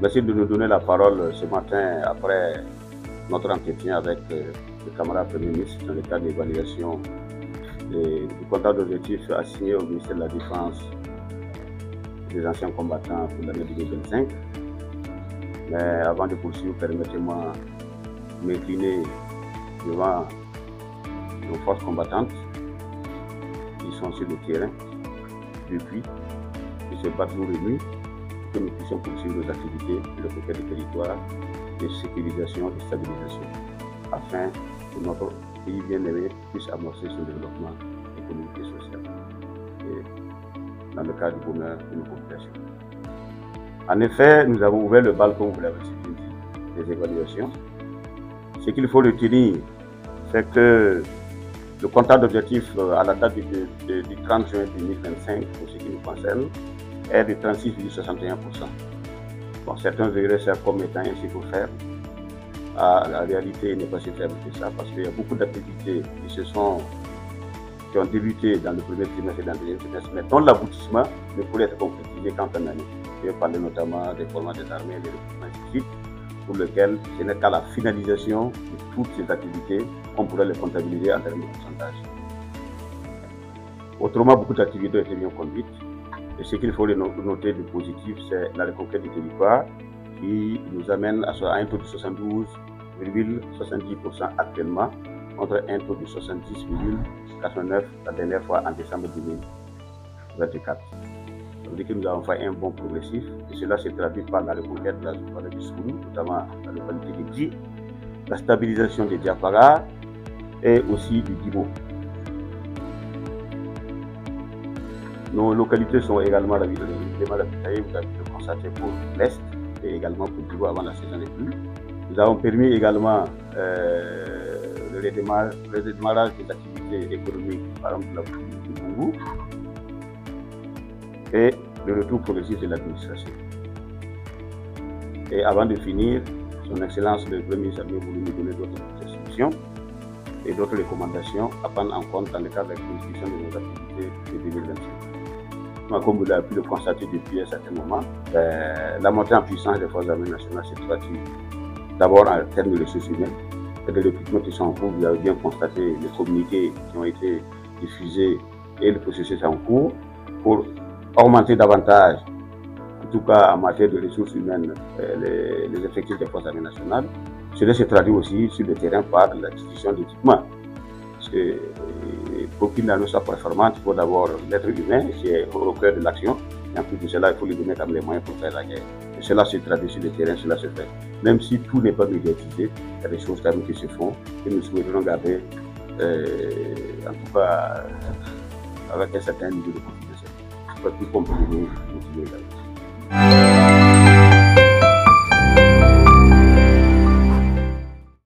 plaisir de nous donner la parole ce matin après notre entretien avec le camarade Premier ministre dans le cadre d'évaluation du contrat d'objectif assigné au ministère de la Défense des anciens combattants pour l'année 2025. Mais avant de poursuivre, permettez-moi de m'incliner devant nos forces combattantes qui sont sur le terrain depuis, qui se battent jour et nuit, pour que nous puissions poursuivre nos activités de reconquête du territoire, de sécurisation et de stabilisation, afin que notre pays bien-aimé puisse amorcer son développement économique et social, et dans le cadre du bonheur de nos populations. En effet, nous avons ouvert le bal, comme vous l'avez dit, des évaluations. Ce qu'il faut retenir, c'est que le contrat d'objectif à la date du 30 juin 2025, pour ce qui nous concerne, est de 36,61%. Bon, certains verraient ça comme étant ainsi pour faire. La réalité n'est pas si faible que ça, parce qu'il y a beaucoup d'activités qui ont débuté dans le premier trimestre et dans le deuxième trimestre, mais dont l'aboutissement ne pourrait être concrétisé qu'en fin d'année. Je vais parler notamment des formats des armées et des recrutements civils, pour lesquels ce n'est qu'à la finalisation de toutes ces activités qu'on pourrait les comptabiliser en termes de pourcentage. Autrement, beaucoup d'activités ont été bien conduites. Et ce qu'il faut noter de positif, c'est la reconquête du territoire qui nous amène à un taux de 72,70% actuellement, contre un taux de 70,89% la dernière fois en décembre 2024. Ça veut dire que nous avons fait un bond progressif, et cela se traduit par la reconquête de la zone du Soulou, notamment la localité de Dji, la stabilisation des Diapara et aussi du Dibo. Nos localités sont également ravitaillées, vous avez pu le constater pour l'Est et également pour Dibo avant la saison des pluies. Nous avons permis également le redémarrage des activités économiques, par exemple la pluie du Bungu, et le retour progressif de l'administration. Et avant de finir, son Excellence le Premier ministre a bien voulu nous donner d'autres instructions et d'autres recommandations à prendre en compte dans le cadre de la constitution de nos activités de 2025. Comme vous l'avez pu le constater depuis un certain moment, la montée en puissance des forces armées nationales s'est traduite d'abord en termes de ressources humaines et de recrutement qui sont en cours. Vous avez bien constaté les communiqués qui ont été diffusés et le processus en cours pour augmenter davantage, en tout cas en matière de ressources humaines, les effectifs des forces armées nationales. Cela se traduit aussi sur le terrain par l'acquisition d'équipements. Parce que pour qu'une armée soit performante, il faut d'abord l'être humain, qui est au cœur de l'action. Et en plus de cela, il faut lui donner quand même les moyens pour faire la guerre. Et cela se traduit sur le terrain, cela se fait. Même si tout n'est pas médiatisé, il y a des choses quand même qui se font, que nous souhaiterons garder, en tout cas, avec un certain niveau de confidentialité. Pas tout compliqué, nous également.